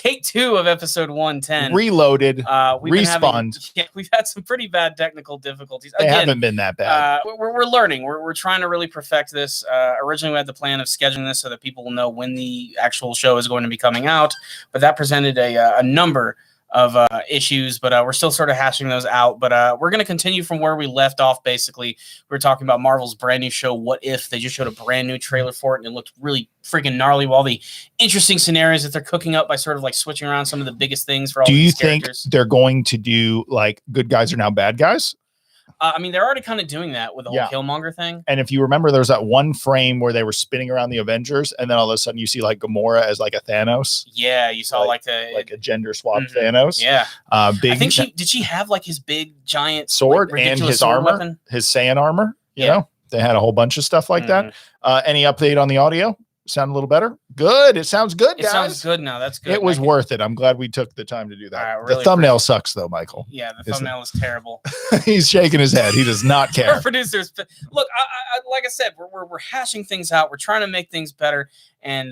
take 2 of episode 110. Reloaded, respawned. We've had some pretty bad technical difficulties. They haven't been that bad. We're learning. We're trying to really perfect this. Originally, we had the plan of scheduling this so that people will know when the actual show is going to be coming out, but that presented a number of issues, but we're still sort of hashing those out. But we're going to continue from where we left off. Basically, we were talking about Marvel's brand new show, What If? They just showed a brand new trailer for it, and it looked really freaking gnarly with all the interesting scenarios that they're cooking up by sort of like switching around some of the biggest things for all these characters. Do you think they're going to do like good guys are now bad guys? I mean, they're already kind of doing that with the whole Killmonger thing. And if you remember, there's that one frame where they were spinning around the Avengers, and then all of a sudden you see like Gamora as like a Thanos. Yeah, you saw like a gender swapped Thanos. Yeah, big. I think did she have like his big giant sword and his armor, weapon? His Saiyan armor. You know, they had a whole bunch of stuff like that. Any update on the audio? Sound a little better? Good. It sounds good, guys. It sounds good now. That's good. It was worth it. I'm glad we took the time to do that. Really the thumbnail sucks, though, Michael. Yeah, the thumbnail is terrible. He's shaking his head. He does not care. Our producers, look, I like I said, we're hashing things out. We're trying to make things better. And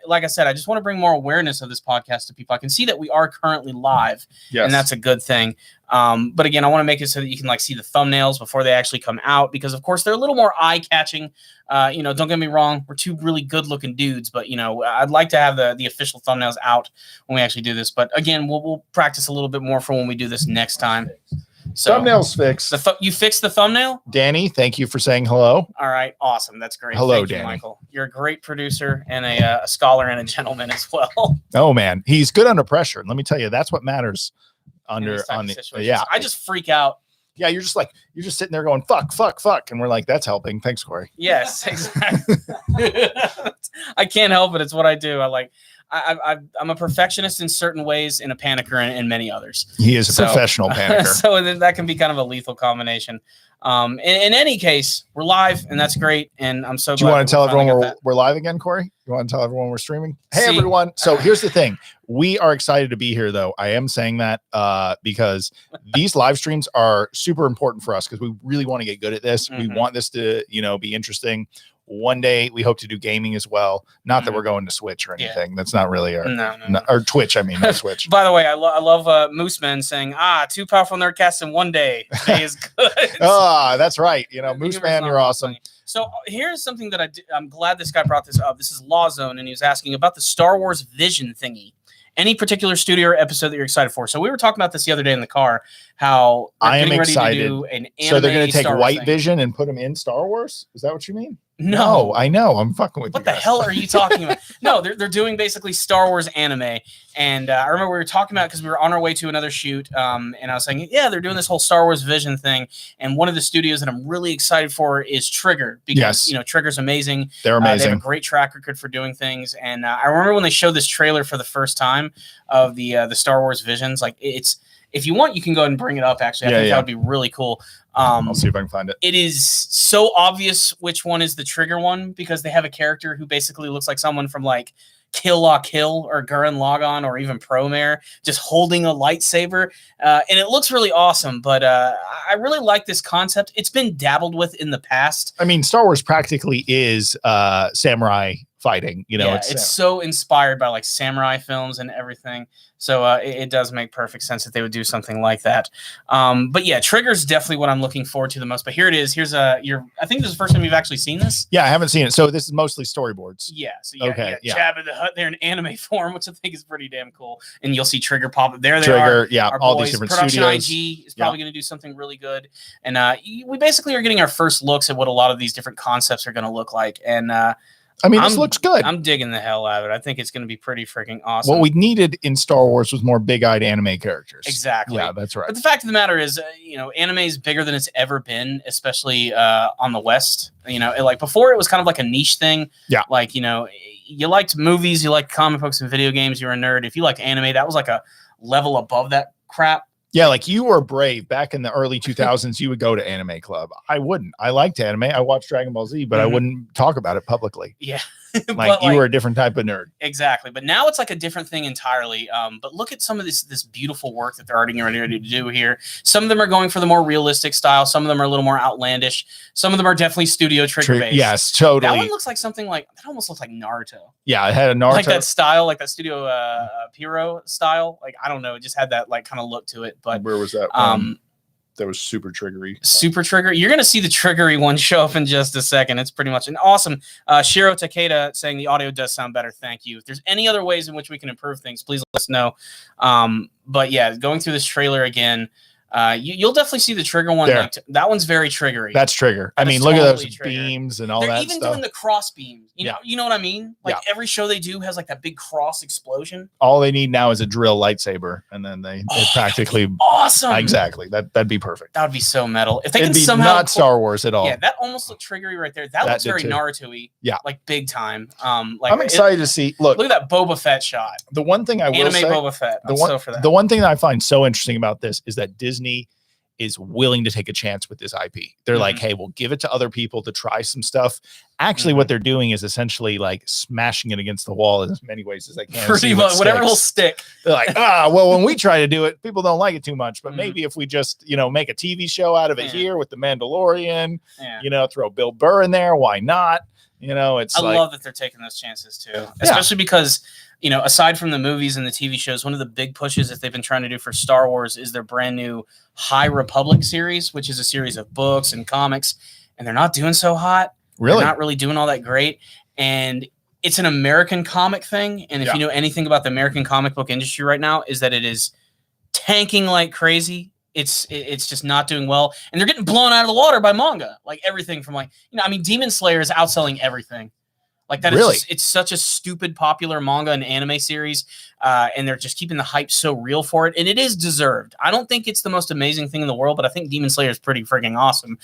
like I said, I just want to bring more awareness of this podcast to people. I can see that we are currently live, and that's a good thing. But again, I want to make it so that you can like see the thumbnails before they actually come out, because of course they're a little more eye-catching. Don't get me wrong, we're 2 really good-looking dudes, but I'd like to have the official thumbnails out when we actually do this. But again, we'll practice a little bit more for when we do this next time. So, thumbnails fixed. You fixed the thumbnail? Danny, thank you for saying hello. All right, awesome. That's great. Hello, thank you, Danny. Michael. You're a great producer and a scholar and a gentleman as well. Oh man, he's good under pressure. And let me tell you, that's what matters. I just freak out. Yeah, you're just sitting there going fuck, and we're like, that's helping. Thanks, Corey. Yes, exactly. I can't help it. It's what I do. I'm a perfectionist in certain ways and a panicker in many others. He is a professional panicker. So that can be kind of a lethal combination. In any case, we're live, and that's great. And I'm so glad. Do you want to tell everyone we're live again, Corey? You want to tell everyone we're streaming? Hey, everyone. So here's the thing. We are excited to be here, though. I am saying that because these live streams are super important for us because we really want to get good at this. We want this to, be interesting. One day we hope to do gaming as well. Not that we're going to Switch or anything. That's not really our or Twitch. I mean, no Switch. By the way, I love Moose Man saying, 2 powerful Nerdcasts in one day. Today is good. That's right. Moose Man, you're awesome. Funny. So here's something that I'm glad this guy brought this up. This is Lawzone, and he was asking about the Star Wars Vision thingy. Any particular studio or episode that you're excited for? So we were talking about this the other day in the car, how I am excited. Ready to do an anime so they're going to take White thing. Vision and put him in Star Wars? Is that what you mean? No, I know. I'm fucking with you. What the hell are you talking about? No, they're doing basically Star Wars anime. And I remember we were talking about it because we were on our way to another shoot. And I was saying, they're doing this whole Star Wars Vision thing. And one of the studios that I'm really excited for is Trigger. Because, Trigger's amazing. They're amazing. They have a great track record for doing things. And I remember when they showed this trailer for the first time of the Star Wars Visions, like it's, if you want, you can go ahead and bring it up. Actually, I think that would be really cool. I'll see if I can find it. It is so obvious which one is the Trigger one because they have a character who basically looks like someone from like Kill La Kill or Gurren Lagann or even Promare, just holding a lightsaber. And it looks really awesome, but I really like this concept. It's been dabbled with in the past. I mean, Star Wars practically is samurai fighting. It's so inspired by like samurai films and everything. So it does make perfect sense that they would do something like that. But yeah, Trigger's definitely what I'm looking forward to the most. But here it is. Here's I think this is the first time you've actually seen this. Yeah, I haven't seen it. So this is mostly storyboards. Yeah. So you got Jabba the Hutt there in anime form, which I think is pretty damn cool. And you'll see Trigger pop up. There they are. Yeah, our all boys. these different Production studios. IG is probably going to do something really good. And we basically are getting our first looks at what a lot of these different concepts are going to look like. And this looks good. I'm digging the hell out of it. I think it's going to be pretty freaking awesome. What we needed in Star Wars was more big-eyed anime characters. Exactly. Yeah, that's right. But the fact of the matter is, anime is bigger than it's ever been, especially on the West. Like before, it was kind of like a niche thing. Yeah. Like, you liked movies, you liked comic books and video games, you were a nerd. If you liked anime, that was like a level above that crap. Yeah, like you were brave back in the early 2000s. You would go to anime club. I wouldn't. I liked anime. I watched Dragon Ball Z, but I wouldn't talk about it publicly. Yeah. Like you were a different type of nerd. Exactly. But now it's like a different thing entirely. But look at some of this beautiful work that they're already ready to do here. Some of them are going for the more realistic style. Some of them are a little more outlandish. Some of them are definitely Studio Trigger based. Yes, totally. That one looks like something like, that almost looks like Naruto. Yeah, it had a Naruto. Like that style, like that Studio Piro style. Like, I don't know. It just had that like kind of look to it. But where was that? That was super triggery. Super trigger. You're going to see the triggery one show up in just a second. It's pretty much an awesome. Shiro Takeda saying the audio does sound better. Thank you. If there's any other ways in which we can improve things, please let us know. But yeah, going through this trailer again, you'll definitely see the trigger one. Like, that one's very triggery. That's trigger. I mean, look at those beams and all that stuff. They're even doing the cross beams. You know what I mean? Like every show they do has like that big cross explosion. All they need now is a drill lightsaber, and then they practically awesome. Exactly. That'd be perfect. That would be so metal. If they It'd can be somehow not Star Wars at all. Yeah, that almost looked triggery right there. That looks very Naruto-y. Yeah, like big time. Like I'm excited to see. Look at that Boba Fett shot. The one thing I will say, Boba Fett. The one thing that I find so interesting about this is that Disney is willing to take a chance with this IP. They're like, hey, we'll give it to other people to try some stuff. Actually, what they're doing is essentially like smashing it against the wall in as many ways as they can. Pretty much, whatever will stick. They're like, well, when we try to do it, people don't like it too much. But maybe if we just, make a TV show out of it here with The Mandalorian, throw Bill Burr in there, why not? It's I love that they're taking those chances too, especially because, aside from the movies and the TV shows, one of the big pushes that they've been trying to do for Star Wars is their brand new High Republic series, which is a series of books and comics, and they're not doing so hot. Really? They're not really doing all that great. And it's an American comic thing. And if you know anything about the American comic book industry right now, is that it is tanking like crazy. It's just not doing well. And they're getting blown out of the water by manga. Like everything from Demon Slayer is outselling everything. Like that is it's such a stupid popular manga and anime series, and they're just keeping the hype so real for it, and it is deserved. I don't think it's the most amazing thing in the world, but I think Demon Slayer is pretty freaking awesome.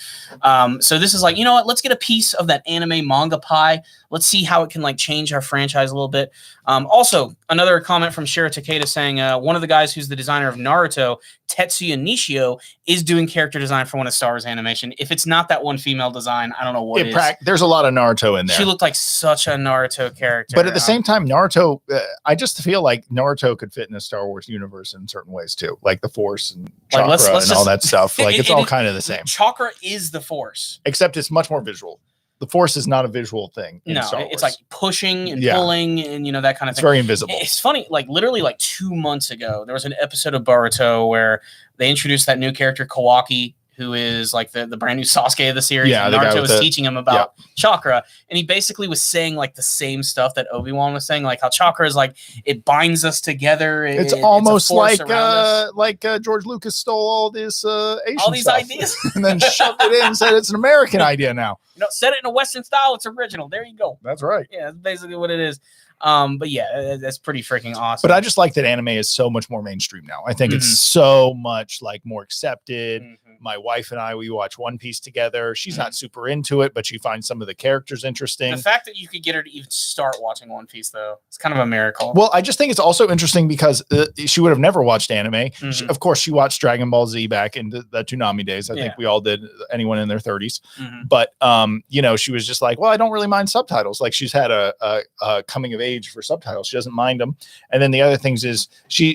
So this is like, what? Let's get a piece of that anime manga pie. Let's see how it can like change our franchise a little bit. Also, another comment from Shiro Takeda saying one of the guys who's the designer of Naruto, Tetsuya Nishio, is doing character design for one of Star Wars animation. If it's not that one female design, I don't know what it is. There's a lot of Naruto in there. She looked like such a Naruto character. But at the same time, Naruto, I just feel like Naruto could fit in a Star Wars universe in certain ways too, like the Force and chakra and all that stuff. Like it's all kind of the same. Chakra is the Force, except it's much more visual. The Force is not a visual thing. In Star Wars. It's like pushing and pulling and that kind of thing. It's very invisible. It's funny, like literally like 2 months ago, there was an episode of Boruto where they introduced that new character Kawaki, who is like the brand new Sasuke of the series. Yeah, Naruto was teaching him about chakra, and he basically was saying like the same stuff that Obi-Wan was saying, like how chakra is like it binds us together. It's almost like George Lucas stole all this Asian all these stuff ideas and then shoved it in and said it's an American idea now. Set it in a Western style. It's original. There you go. That's right. Yeah, that's basically what it is. But yeah, that's pretty freaking awesome. But I just like that anime is so much more mainstream now. I think it's so much like more accepted. My wife and I, we watch One Piece together. She's not super into it, but she finds some of the characters interesting. The fact that you could get her to even start watching One Piece, though, it's kind of a miracle. Well, I just think it's also interesting because she would have never watched anime. Of course, she watched Dragon Ball Z back in the Toonami days. I think we all did, anyone in their 30s. But, she was just like, well, I don't really mind subtitles. Like she's had a coming of age for subtitles. She doesn't mind them. And then the other things is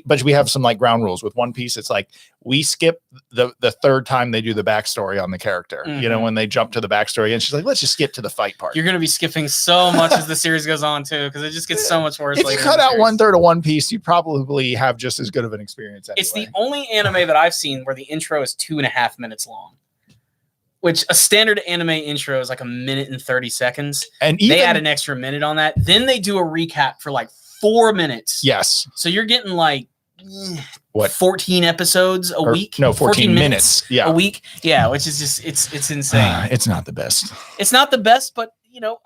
but we have some like ground rules with One Piece. It's like we skip the third time they do the backstory on the character, when they jump to the backstory, and she's like, let's just skip to the fight part. You're going to be skipping so much as the series goes on too, because it just gets so much worse. If you cut out 1/3 of One Piece, you probably have just as good of an experience anyway. It's the only anime that I've seen where the intro is 2.5 minutes long, which a standard anime intro is like 1 minute and 30 seconds. And they add an extra minute on that. Then they do a recap for like 4 minutes. Yes. So you're getting like 14 episodes a week? No, 14 minutes. Yeah. A week. Yeah, which is just it's insane. It's not the best. It's not the best, but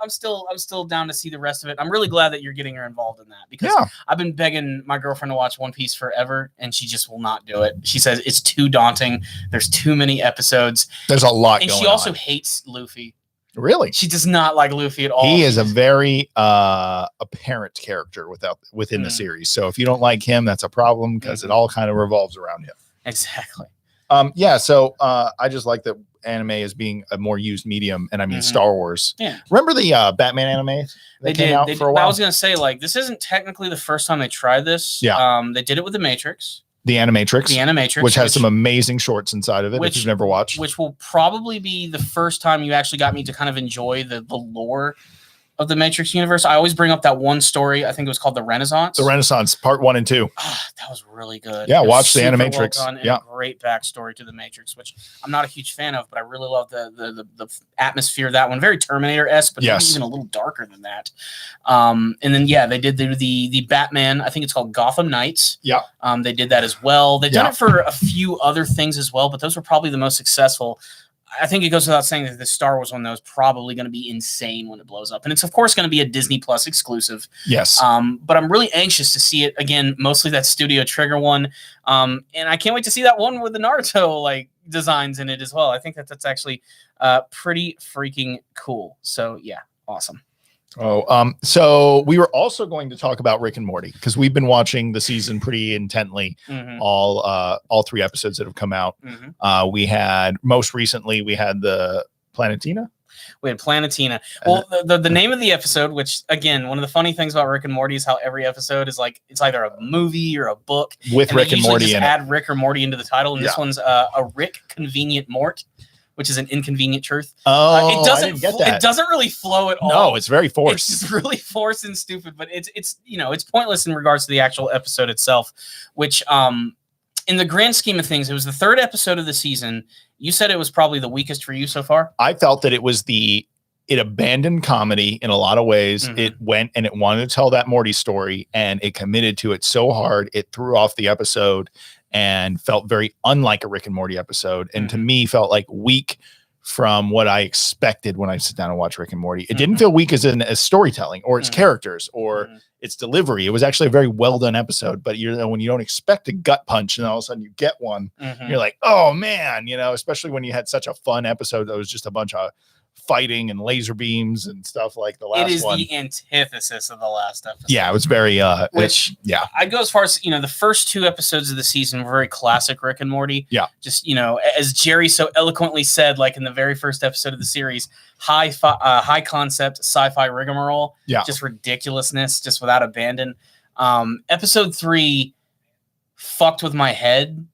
I'm still down to see the rest of it. I'm really glad that you're getting her involved in that because I've been begging my girlfriend to watch One Piece forever, and she just will not do it. She says it's too daunting. There's too many episodes. There's a lot and going on. She also hates Luffy. Really? She does not like Luffy at all. He is a very apparent character within the series. So if you don't like him, that's a problem because it all kind of revolves around him. Exactly. So I just like that anime as being a more used medium, and I mean Star Wars. Yeah. Remember the Batman anime that came out for a while? I was gonna say, like, this isn't technically the first time they tried this. Yeah. They did it with the Matrix. The Animatrix, which has some amazing shorts inside of it, if you've never watched. Which will probably be the first time you actually got me to kind of enjoy the lore of the Matrix universe. I always bring up that one story. I think it was called The Renaissance. The Renaissance, part 1 and 2. That was really good. Yeah, watch the Animatrix. Well done, a great backstory to the Matrix, which I'm not a huge fan of, but I really love the atmosphere of that one. Very Terminator-esque, but maybe even a little darker than that. And then they did the Batman. I think it's called Gotham Knights. Yeah. They did that as well. They've done it for a few other things as well, but those were probably the most successful. I think it goes without saying that the Star Wars one, though, is probably going to be insane when it blows up. And it's, of course, going to be a Disney Plus exclusive. Yes. But I'm really anxious to see it, again, mostly that Studio Trigger one. And I can't wait to see that one with the Naruto designs in it as well. I think that's actually pretty freaking cool. So, yeah, awesome. So we were also going to talk about Rick and Morty because we've been watching the season pretty intently. All 3 episodes that have come out. We had most recently the Planetina. We had Planetina. Well, the name of the episode, which again, one of the funny things about Rick and Morty is how every episode is like it's either a movie or a book with Rick and Morty in it. Add Rick or Morty into the title, and this one's a Rick Convenient Mort, which is an inconvenient truth. I didn't get that. It doesn't really flow at all. No, it's very forced. It's really forced and stupid, but it's it's pointless in regards to the actual episode itself, which in the grand scheme of things, it was the 3rd episode of the season. You said it was probably the weakest for you so far. I felt that it was it abandoned comedy in a lot of ways. It went and it wanted to tell that Morty story, and it committed to it so hard it threw off the episode and felt very unlike a Rick and Morty episode. And to me, felt like weak from what I expected when I sit down and watch Rick and Morty. It didn't feel weak as storytelling or its characters or its delivery. It was actually a very well done episode, but when you don't expect a gut punch and all of a sudden you get one, you're like, oh man, especially when you had such a fun episode that was just a bunch of fighting and laser beams and stuff like the last one. It is the antithesis of the last episode. Yeah, it was very I'd go as far as the first 2 episodes of the season were very classic Rick and Morty. Yeah. Just as Jerry so eloquently said, like in the very first episode of the series, high concept sci-fi rigmarole. Yeah. Just ridiculousness, just without abandon. Episode 3 fucked with my head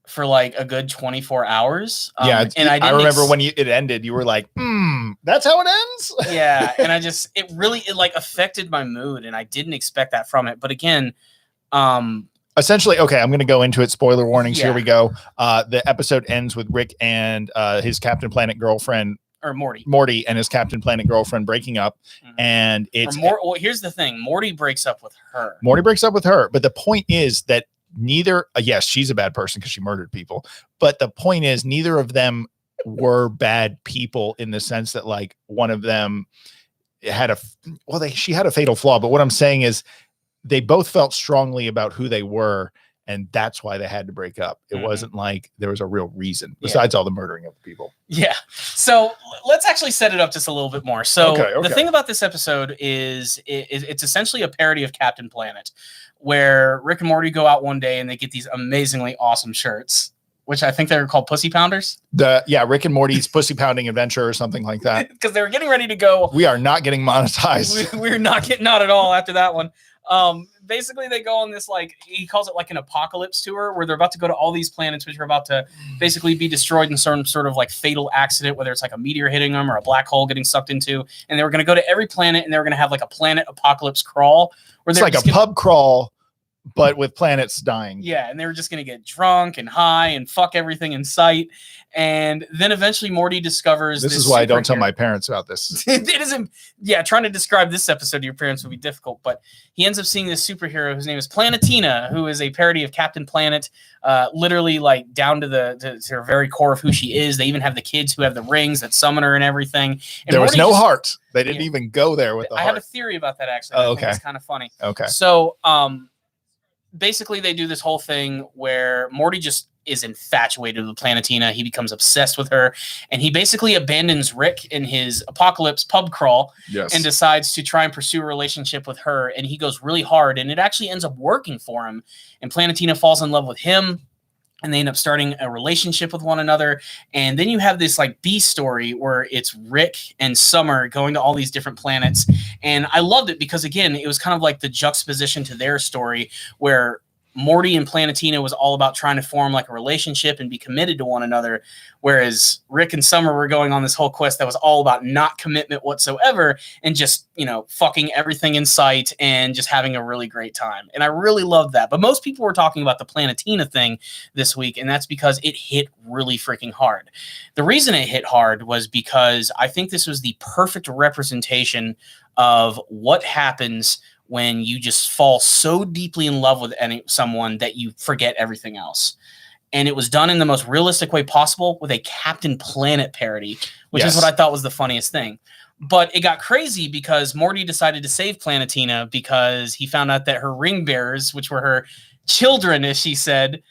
for like a good 24 hours. And I remember when it ended, you were like, that's how it ends? Yeah, and it really affected my mood, and I didn't expect that from it. But again, essentially, okay, I'm going to go into it. Spoiler warnings, here we go. The episode ends with Rick and his Captain Planet girlfriend, or Morty and his Captain Planet girlfriend breaking up, and it's... well, here's the thing. Morty breaks up with her. But the point is that neither, yes, she's a bad person because she murdered people, but the point is neither of them were bad people in the sense that like one of them had she had a fatal flaw, but what I'm saying is they both felt strongly about who they were, and that's why they had to break up. It wasn't like there was a real reason besides all the murdering of the people. Yeah. So let's actually set it up just a little bit more. So the thing about this episode is it's essentially a parody of Captain Planet, where Rick and Morty go out one day and they get these amazingly awesome shirts, which I think they were called Pussy Pounders. Rick and Morty's Pussy Pounding Adventure or something like that. Because they were getting ready to go. We are not getting monetized. We're not at all after that one. Basically, they go on this, he calls it like an apocalypse tour, where they're about to go to all these planets, which are about to basically be destroyed in some sort of fatal accident, whether it's like a meteor hitting them or a black hole getting sucked into. And they were going to go to every planet, and they were going to have like a planet apocalypse crawl. It's like a pub crawl, but with planets dying. Yeah, and they were just going to get drunk and high and fuck everything in sight. And then eventually Morty discovers this is why I don't tell my parents about this. It isn't, trying to describe this episode to your parents would be difficult, but he ends up seeing this superhero whose name is Planetina, who is a parody of Captain Planet, literally down to the her very core of who she is. They even have the kids who have the rings that summon her and everything. And there was no heart. They didn't even go there with the heart. I have a theory about that, actually. I think it's kind of funny. Okay. So, basically they do this whole thing where Morty just is infatuated with Planetina. He becomes obsessed with her, and he basically abandons Rick in his apocalypse pub crawl and decides to try and pursue a relationship with her. And he goes really hard, and it actually ends up working for him. And Planetina falls in love with him. and they end up starting a relationship with one another. And then you have this like B story where it's Rick and Summer going to all these different planets. And I loved it because, again, it was kind of like the juxtaposition to their story where Morty and Planetina was all about trying to form like a relationship and be committed to one another, whereas Rick and Summer were going on this whole quest that was all about not commitment whatsoever and just, fucking everything in sight and just having a really great time. And I really loved that. But most people were talking about the Planetina thing this week, and that's because it hit really freaking hard. The reason it hit hard was because I think this was the perfect representation of what happens when you just fall so deeply in love with someone that you forget everything else. And it was done in the most realistic way possible with a Captain Planet parody, which is what I thought was the funniest thing. But it got crazy because Morty decided to save Planetina because he found out that her ring bearers, which were her children, as she said,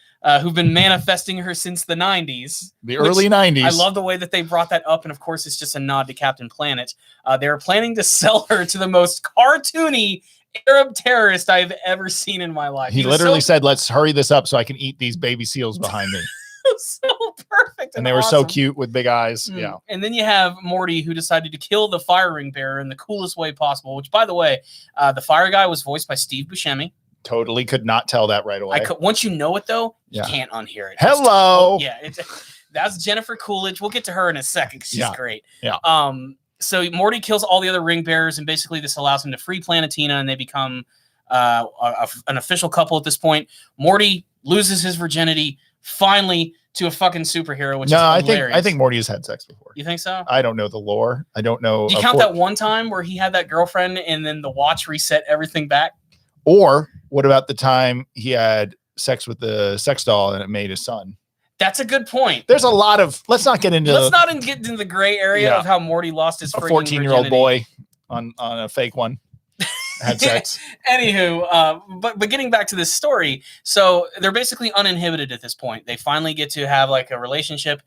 who've been manifesting her since the 90s. The early 90s. I love the way that they brought that up. And of course, it's just a nod to Captain Planet. They were planning to sell her to the most cartoony Arab terrorist I've ever seen in my life. He literally said, let's hurry this up so I can eat these baby seals behind me. So perfect. And they were so cute with big eyes. Yeah. And then you have Morty, who decided to kill the fire ring bearer in the coolest way possible, which, by the way, the fire guy was voiced by Steve Buscemi. Totally could not tell that right away. Once you know it, though, you can't unhear it. Hello. That's Jennifer Coolidge. We'll get to her in a second because she's great. Yeah. So Morty kills all the other ring bearers, and basically this allows him to free Planetina, and they become an official couple at this point. Morty loses his virginity finally to a fucking superhero, which is hilarious. I think Morty has had sex before. You think so? I don't know the lore. I don't know. Do you count that one time where he had that girlfriend and then the watch reset everything back? Or what about the time he had sex with the sex doll and it made his son? That's a good point. There's a lot of. Let's not get into the gray area of how Morty lost his 14-year-old boy on a fake one had sex. Anywho, but getting back to this story, so they're basically uninhibited at this point. They finally get to have like a relationship.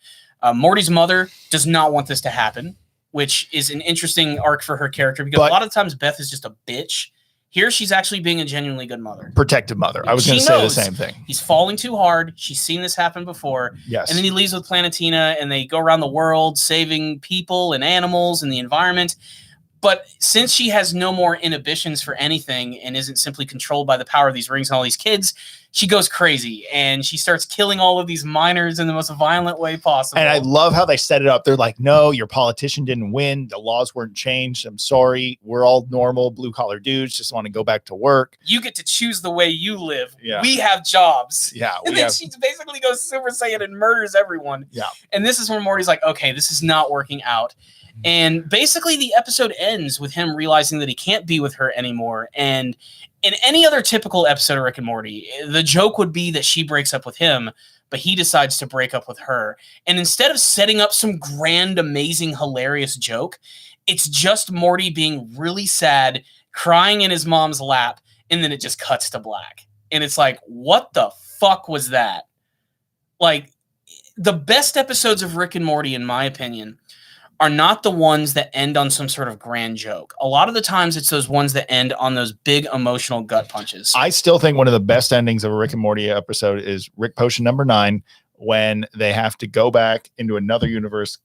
Morty's mother does not want this to happen, which is an interesting arc for her character because a lot of times Beth is just a bitch. Here, she's actually being a genuinely good mother. Protective mother. I was going to say the same thing. He's falling too hard. She's seen this happen before. Yes. And then he leaves with Planetina, and they go around the world saving people and animals and the environment. But since she has no more inhibitions for anything and isn't simply controlled by the power of these rings and all these kids, she goes crazy and she starts killing all of these minors in the most violent way possible. And I love how they set it up. They're like, no, your politician didn't win. The laws weren't changed. I'm sorry. We're all normal blue collar dudes. Just want to go back to work. You get to choose the way you live. Yeah. We have jobs. Yeah. And then she basically goes Super Saiyan and murders everyone. Yeah. And this is when Morty's like, okay, this is not working out. And basically the episode ends with him realizing that he can't be with her anymore. And in any other typical episode of Rick and Morty, the joke would be that she breaks up with him, but he decides to break up with her. And instead of setting up some grand, amazing, hilarious joke, it's just Morty being really sad, crying in his mom's lap, and then it just cuts to black. And it's like, what the fuck was that? Like, the best episodes of Rick and Morty, in my opinion, are not the ones that end on some sort of grand joke. A lot of the times it's those ones that end on those big emotional gut punches. I still think one of the best endings of a Rick and Morty episode is Rick Potion number 9, when they have to go back into another universe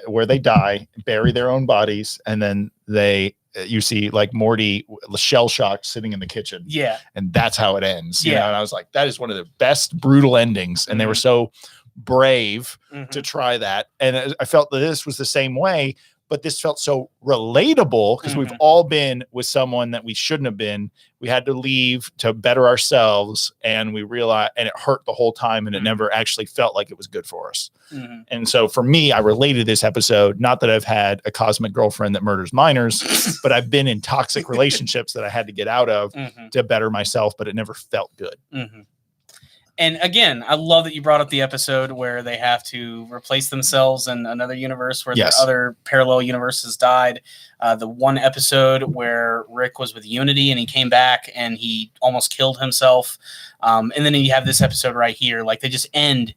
where they die, bury their own bodies, and then you see like Morty shell shocked sitting in the kitchen. Yeah. And that's how it ends. You know? And I was like, that is one of the best brutal endings. And they were so brave to try that. And I felt that this was the same way, but this felt so relatable because we've all been with someone that we shouldn't have been. We had to leave to better ourselves, and we realized, and it hurt the whole time, and it never actually felt like it was good for us. And so for me, I related this episode, not that I've had a cosmic girlfriend that murders minors, but I've been in toxic relationships that I had to get out of to better myself, but it never felt good. And again, I love that you brought up the episode where they have to replace themselves in another universe where their other parallel universes died. The one episode where Rick was with Unity and he came back and he almost killed himself. And then you have this episode right here. Like, they just end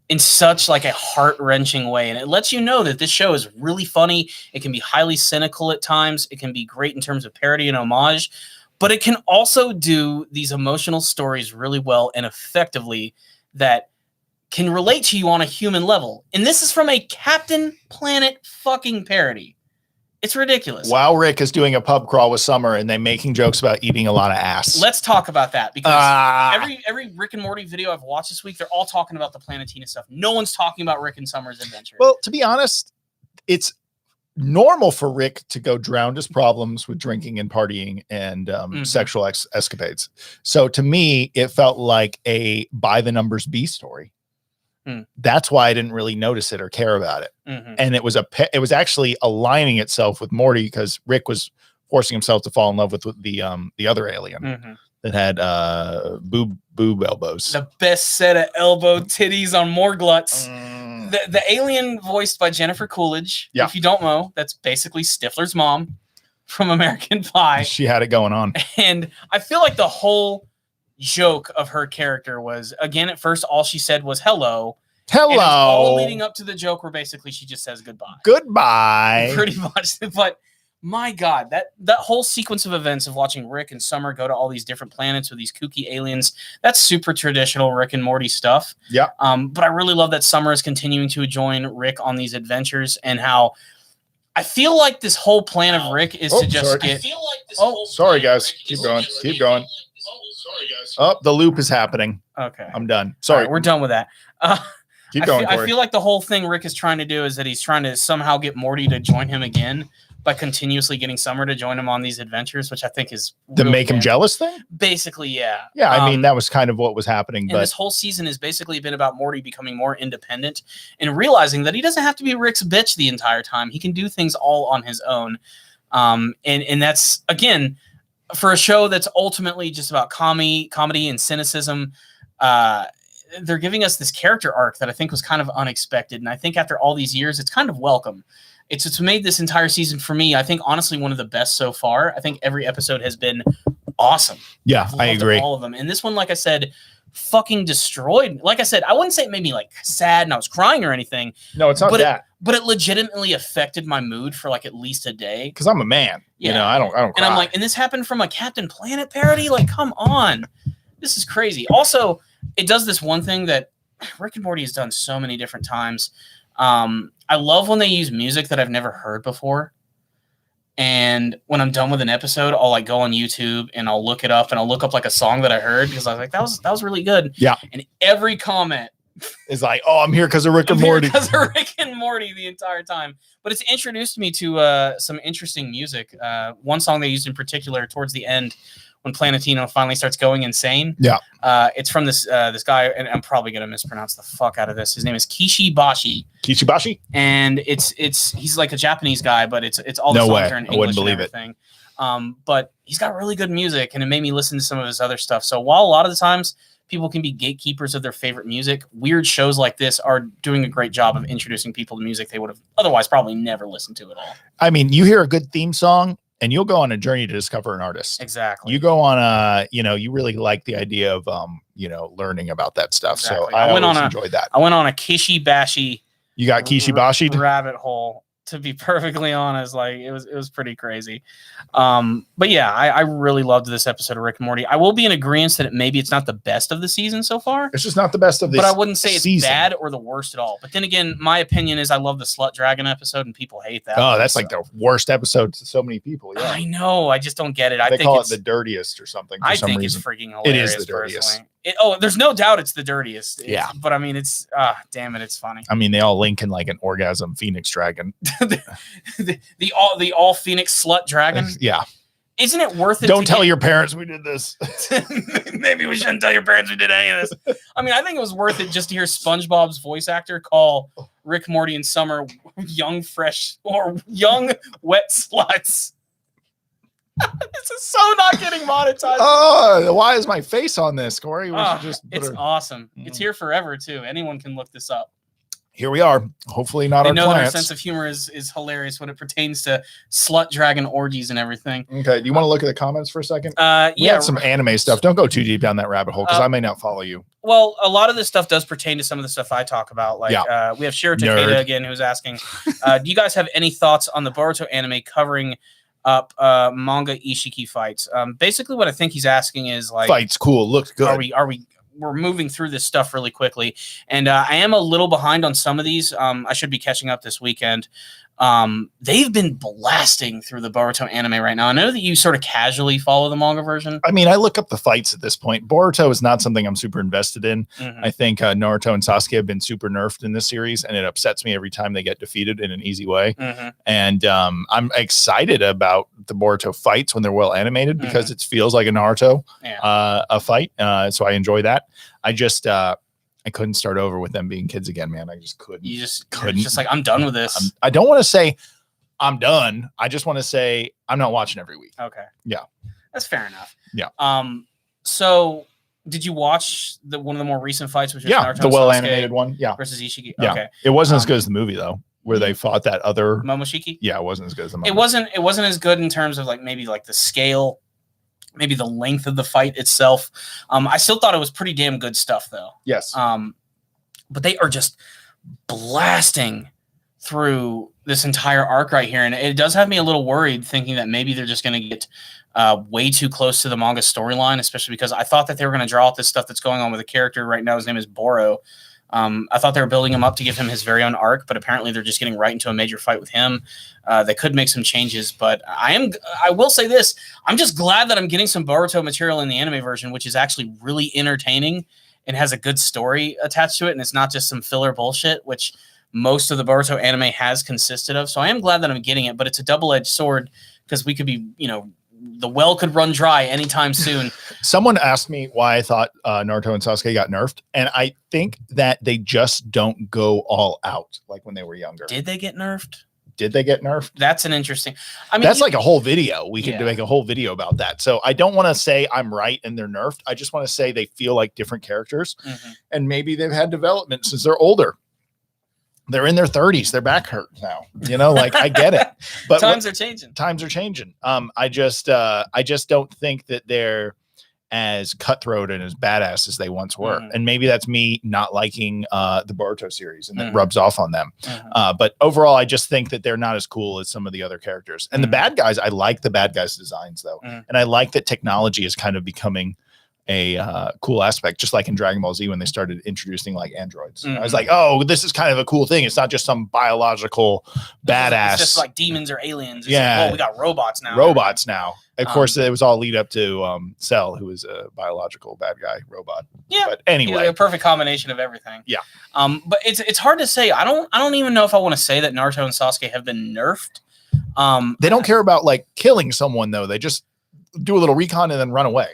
in such like a heart-wrenching way. And it lets you know that this show is really funny. It can be highly cynical at times. It can be great in terms of parody and homage. But it can also do these emotional stories really well and effectively that can relate to you on a human level. And this is from a Captain Planet fucking parody. It's ridiculous. While Rick is doing a pub crawl with Summer and they making jokes about eating a lot of ass. Let's talk about that because every Rick and Morty video I've watched this week, they're all talking about the Planetina stuff. No one's talking about Rick and Summer's adventure. Well, to be honest, it's normal for Rick to go drown his problems with drinking and partying and sexual escapades. So to me, it felt like a by the numbers B story. That's why I didn't really notice it or care about it. And it was actually aligning itself with Morty because Rick was forcing himself to fall in love with the other alien that had boob elbows. The best set of elbow titties on Morgluts. The alien voiced by Jennifer Coolidge. If you don't know, that's basically Stifler's mom from American Pie. She had it going on. And I feel like the whole joke of her character was, again, at first all she said was hello. And all leading up to the joke where basically she just says goodbye. Pretty much. But my God, that whole sequence of events of watching Rick and Summer go to all these different planets with these kooky aliens, that's super traditional Rick and Morty stuff. Yeah. But I really love that Summer is continuing to join Rick on these adventures and how I feel like this whole plan of Rick is to just get. Sorry, guys. Keep going. Oh, the loop is happening. Okay. I'm done. Sorry. Right, we're done with that. Keep going, I feel like the whole thing Rick is trying to do is that he's trying to somehow get Morty to join him again by continuously getting Summer to join him on these adventures, which I think is the make him jealous thing. Basically, yeah. Yeah, I mean that was kind of what was happening. And this whole season has basically been about Morty becoming more independent and realizing that he doesn't have to be Rick's bitch the entire time. He can do things all on his own. And that's again for a show that's ultimately just about comedy and cynicism. They're giving us this character arc that I think was kind of unexpected. And I think after all these years, it's kind of welcome. It's made this entire season for me, I think, honestly, one of the best so far. I think every episode has been awesome. Yeah, I agree. All of them. And this one, like I said, fucking destroyed. Like I said, I wouldn't say it made me like sad and I was crying or anything. No, it's not that. But it legitimately affected my mood for like at least a day. Because I'm a man. Yeah. You know, I don't cry. And I'm like, and this happened from a Captain Planet parody? Like, come on. This is crazy. Also, it does this one thing that Rick and Morty has done so many different times. I love when they use music that I've never heard before. And when I'm done with an episode, I'll like go on YouTube and I'll look it up and I'll look up like a song that I heard because I was like, that was really good. Yeah. And every comment is like, oh, I'm here because of Rick and Morty. Because of Rick and Morty the entire time. But it's introduced me to some interesting music. One song they used in particular towards the end when Planetina finally starts going insane. Yeah. It's from this guy, and I'm probably gonna mispronounce the fuck out of this. His name is Kishibashi. Kishibashi? And he's like a Japanese guy, but it's all the songs are in English. I wouldn't believe it. But he's got really good music, and it made me listen to some of his other stuff. So while a lot of the times people can be gatekeepers of their favorite music, weird shows like this are doing a great job of introducing people to music they would have otherwise probably never listened to at all. I mean, you hear a good theme song and you'll go on a journey to discover an artist. Exactly. You go on you really like the idea of, learning about that stuff. Exactly. So I enjoyed that. I went on a Kishibashi. You got Kishibashi rabbit hole. To be perfectly honest, like it was pretty crazy. But yeah, I really loved this episode of Rick and Morty. I will be in agreement that maybe it's not the best of the season so far. It's just not the best of this. But I wouldn't say it's bad or the worst at all. But then again, my opinion is I love the Slut Dragon episode and people hate that. Oh, that's like the worst episode to so many people. Yeah. I know. I just don't get it. They call it the dirtiest or something. I think it's freaking hilarious. It is the dirtiest. There's no doubt it's the dirtiest. Yeah. But I mean, it's damn it, it's funny. I mean, they all link in like an orgasm Phoenix Dragon. the all Phoenix Slut Dragon. Yeah. Isn't it worth it? Don't tell your parents we did this. Maybe we shouldn't tell your parents we did any of this. I mean, I think it was worth it just to hear SpongeBob's voice actor call Rick, Morty, and Summer young, fresh, or young, wet sluts. This is so not getting monetized. Oh, why is my face on this, Corey? It's awesome. It's here forever, too. Anyone can look this up. Here we are. Hopefully not our clients. That our sense of humor is hilarious when it pertains to slut dragon orgies and everything. Okay. Do you want to look at the comments for a second? We had some anime stuff. Don't go too deep down that rabbit hole because I may not follow you. Well, a lot of this stuff does pertain to some of the stuff I talk about. Like we have Shiro Takeda again who's asking, do you guys have any thoughts on the Boruto anime covering up manga Ishiki fights? Basically what I think he's asking is like fights cool, looks good. Are we we're moving through this stuff really quickly, and I am a little behind on some of these. I should be catching up this weekend. They've been blasting through the Boruto anime right now. I know that you sort of casually follow the manga version. I mean, I look up the fights at this point. Boruto is not something I'm super invested in. I think Naruto and Sasuke have been super nerfed in this series, and it upsets me every time they get defeated in an easy way. And I'm excited about the Boruto fights when they're well animated because it feels like a Naruto a fight. So I enjoy that. I couldn't start over with them being kids again, man. I just couldn't. You just couldn't. Just like, I'm done with this. I don't want to say I'm done. I just want to say I'm not watching every week. Okay. Yeah. That's fair enough. Yeah. So did you watch one of the more recent fights, which was Naruto the well animated one? Yeah. Versus Ishiki. Yeah. Okay. It wasn't as good as the movie though, where they fought that other Momoshiki. Yeah, it wasn't as good as the movie. It wasn't as good in terms of like maybe like the scale, maybe the length of the fight itself. I still thought it was pretty damn good stuff though. Yes. But they are just blasting through this entire arc right here. And it does have me a little worried thinking that maybe they're just going to get way too close to the manga storyline, especially because I thought that they were going to draw out this stuff that's going on with a character right now. His name is Boro. I thought they were building him up to give him his very own arc, but apparently they're just getting right into a major fight with him. They could make some changes, but I will say this. I'm just glad that I'm getting some Boruto material in the anime version, which is actually really entertaining and has a good story attached to it. And it's not just some filler bullshit, which most of the Boruto anime has consisted of. So I am glad that I'm getting it, but it's a double-edged sword because we could be, the well could run dry anytime soon. Someone asked me why I thought Naruto and Sasuke got nerfed, and I think that they just don't go all out like when they were younger. Did they get nerfed? Did they get nerfed? That's an interesting. I mean, that's like a whole video. We could make a whole video about that. So I don't want to say I'm right and they're nerfed. I just want to say they feel like different characters, and maybe they've had development since they're older. They're in their 30s. Their back hurt now. Like I get it, but times are changing. Times are changing. I just don't think that they're as cutthroat and as badass as they once were. And maybe that's me not liking the Boruto series and that rubs off on them. But overall, I just think that they're not as cool as some of the other characters. And the bad guys, I like the bad guys' designs though. And I like that technology is kind of becoming a cool aspect, just like in Dragon Ball Z when they started introducing like androids. I was like, oh, this is kind of a cool thing. It's not just some biological badass. It's just like demons or aliens. It's like, oh, we got robots now. Of course, it was all lead up to Cell, who is a biological bad guy robot. Yeah. But anyway, a perfect combination of everything. Yeah. But it's hard to say. I don't even know if I want to say that Naruto and Sasuke have been nerfed. They don't care about like killing someone though. They just do a little recon and then run away.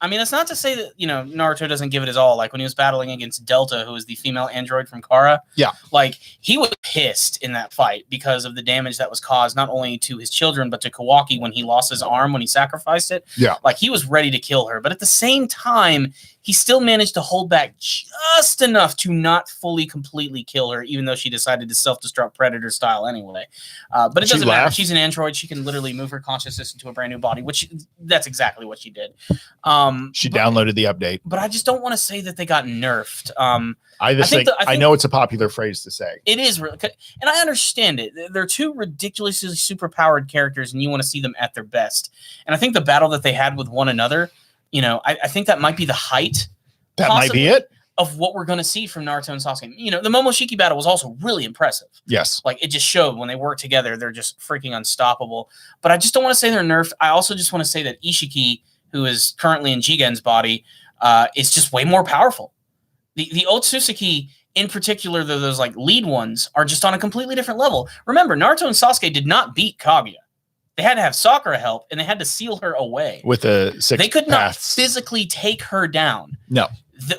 I mean, that's not to say that, Naruto doesn't give it his all. Like when he was battling against Delta, who was the female android from Kara. Yeah. Like he was pissed in that fight because of the damage that was caused not only to his children, but to Kawaki when he lost his arm, when he sacrificed it. Yeah. Like he was ready to kill her. But at the same time, he still managed to hold back just enough to not fully, completely kill her, even though she decided to self-destruct Predator style anyway. But it doesn't matter. She's an android. She can literally move her consciousness into a brand new body, which that's exactly what she did. She downloaded the update. But I just don't want to say that they got nerfed. I know it's a popular phrase to say. It is really, and I understand it. They're two ridiculously superpowered characters, and you want to see them at their best. And I think the battle that they had with one another, I think that might be the height. That might be it. Of what we're going to see from Naruto and Sasuke. The Momoshiki battle was also really impressive. Yes. Like it just showed when they work together, they're just freaking unstoppable. But I just don't want to say they're nerfed. I also just want to say that Ishiki, who is currently in Jigen's body, is just way more powerful. The Otsutsuki, in particular, those like lead ones, are just on a completely different level. Remember, Naruto and Sasuke did not beat Kaguya. They had to have Sakura help, and they had to seal her away. With a six They could not paths. physically take her down. No.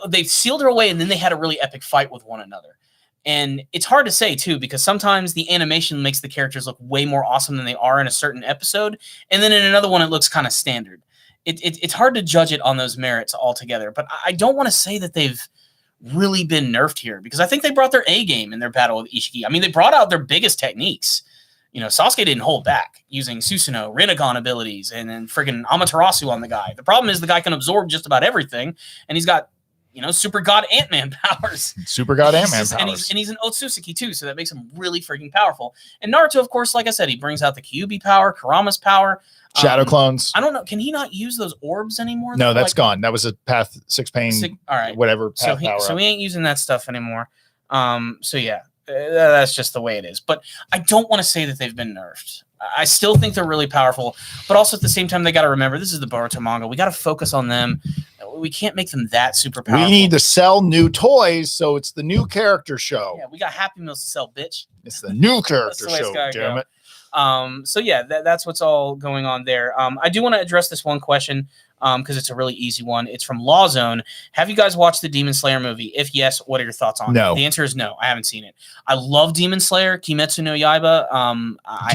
They sealed her away, and then they had a really epic fight with one another. And it's hard to say, too, because sometimes the animation makes the characters look way more awesome than they are in a certain episode, and then in another one, it looks kind of standard. It's hard to judge it on those merits altogether, but I don't want to say that they've really been nerfed here, because I think they brought their A game in their battle with Ishiki. I mean, they brought out their biggest techniques. Sasuke didn't hold back using Susanoo, Rinnegan abilities, and then friggin' Amaterasu on the guy. The problem is the guy can absorb just about everything, and he's got super god Ant-Man powers. Super god Ant-Man powers. And he's an Otsutsuki too, so that makes him really freaking powerful. And Naruto, of course, like I said, he brings out the Kyuubi power, Kurama's power. Shadow clones. I don't know. Can he not use those orbs anymore? No, that's gone. That was a path 6 pain. All right. Whatever. So he ain't using that stuff anymore. So yeah, that's just the way it is. But I don't want to say that they've been nerfed. I still think they're really powerful, but also at the same time, they got to remember this is the Boruto manga. We got to focus on them. We can't make them that super powerful. We need to sell new toys, so it's the new character show. Yeah, we got Happy Meals to sell, bitch. It's the new character show, damn it. So yeah, that's what's all going on there. I do want to address this one question because it's a really easy one. It's from Law Zone. Have you guys watched the Demon Slayer movie? If yes, what are your thoughts on it? The answer is no. I haven't seen it. I love Demon Slayer, Kimetsu no Yaiba. I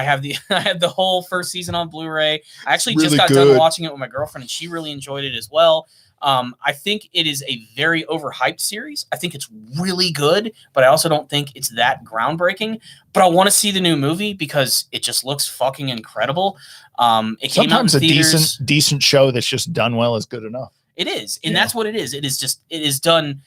have the whole first season on Blu-ray. I actually just got done watching it with my girlfriend, and she really enjoyed it as well. I think it is a very overhyped series. I think it's really good, but I also don't think it's that groundbreaking. But I want to see the new movie because it just looks fucking incredible. Sometimes a decent show that's just done well is good enough. It is, and that's what it is. It is done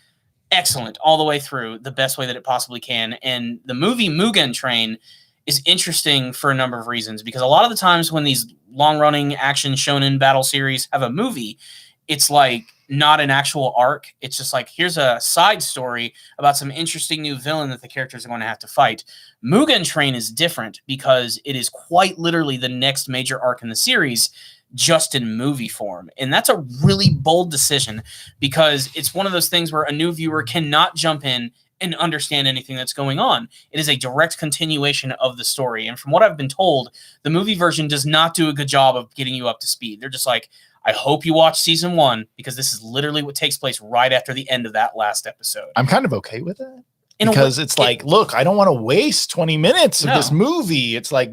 excellent all the way through, the best way that it possibly can. And the movie Mugen Train is interesting for a number of reasons, because a lot of the times when these long-running action shonen battle series have a movie, it's like not an actual arc. It's just like, here's a side story about some interesting new villain that the characters are going to have to fight. Mugen Train is different because it is quite literally the next major arc in the series, just in movie form. And that's a really bold decision because it's one of those things where a new viewer cannot jump in and understand anything that's going on. It is a direct continuation of the story. And from what I've been told, the movie version does not do a good job of getting you up to speed. They're just like, I hope you watch season 1 because this is literally what takes place right after the end of that last episode. I'm kind of okay with that because it's like, look, I don't want to waste 20 minutes of this movie. It's like,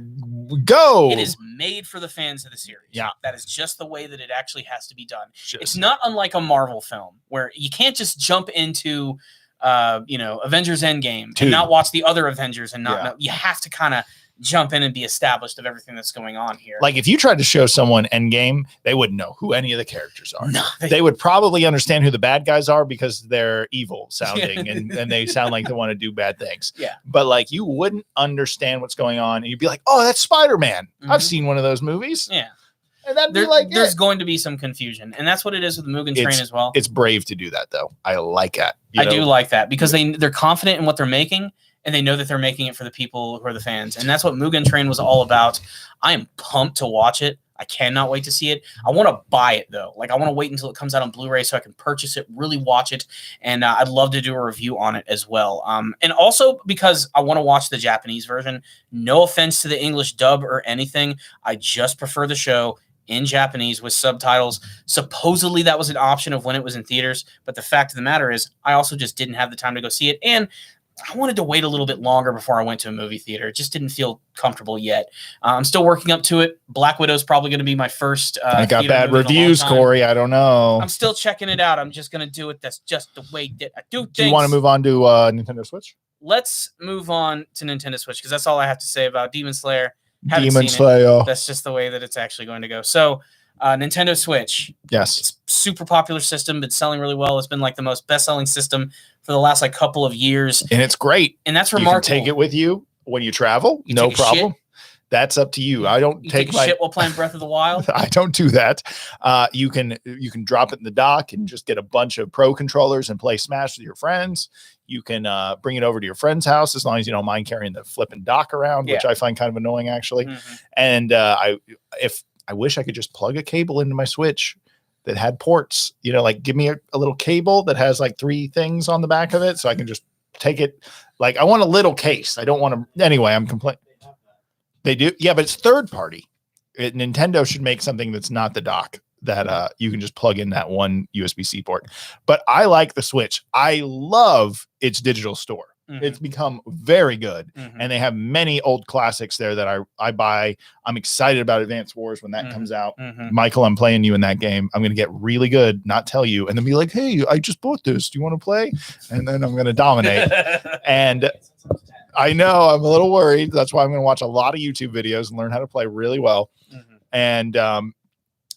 go. It is made for the fans of the series. Yeah. That is just the way that it actually has to be done. It's not unlike a Marvel film where you can't just jump into, Avengers Endgame and not watch the other Avengers and not know. You have to kind of jump in and be established of everything that's going on here. Like if you tried to show someone Endgame, they wouldn't know who any of the characters are. No, they would probably understand who the bad guys are because they're evil sounding and they sound like they want to do bad things. Yeah. But like you wouldn't understand what's going on and you'd be like, oh, that's Spider-Man. Mm-hmm. I've seen one of those movies. Yeah. And that'd be like, there's going to be some confusion. And that's what it is with the Mugen Train as well. It's brave to do that though. I like that. I do like that because they're confident in what they're making. And they know that they're making it for the people who are the fans. And that's what Mugen Train was all about. I am pumped to watch it. I cannot wait to see it. I want to buy it, though. Like, I want to wait until it comes out on Blu-ray so I can purchase it, really watch it. And I'd love to do a review on it as well. And also because I want to watch the Japanese version. No offense to the English dub or anything. I just prefer the show in Japanese with subtitles. Supposedly that was an option of when it was in theaters. But the fact of the matter is I also just didn't have the time to go see it. And I wanted to wait a little bit longer before I went to a movie theater. It just didn't feel comfortable yet. I'm still working up to it. Black Widow's probably going to be my first. I got bad reviews, Corey. I don't know. I'm still checking it out. I'm just going to do it. That's just the way that I do things. Do you want to move on to Nintendo Switch? Let's move on to Nintendo Switch because that's all I have to say about Demon Slayer. Demon Slayer. That's just the way that it's actually going to go. So Nintendo Switch. Yes. It's a super popular system. Been selling really well. It's been like the most best-selling system for the last couple of years. And it's great. And that's remarkable. You can take it with you when you travel. No problem. That's up to you. I don't take my shit while playing Breath of the Wild. I don't do that. You can drop it in the dock and just get a bunch of Pro controllers and play Smash with your friends. You can bring it over to your friend's house as long as you don't mind carrying the flipping dock around, which I find kind of annoying actually. Mm-hmm. And I wish I could just plug a cable into my Switch that had ports, give me a little cable that has 3 things on the back of it. So I can just take it. I want a little case. I don't want to, anyway, I'm complaining. They do. Yeah, but it's third party. Nintendo should make something that's not the dock that you can just plug in that one USB-C port. But I like the Switch. I love its digital store. Mm-hmm. It's become very good. Mm-hmm. And they have many old classics there that I buy. I'm excited about Advance Wars when that comes out. Mm-hmm. Michael, I'm playing you in that game. I'm going to get really good, not tell you, and then be like, hey, I just bought this. Do you want to play? And then I'm going to dominate. And I know I'm a little worried. That's why I'm going to watch a lot of YouTube videos and learn how to play really well. Mm-hmm. And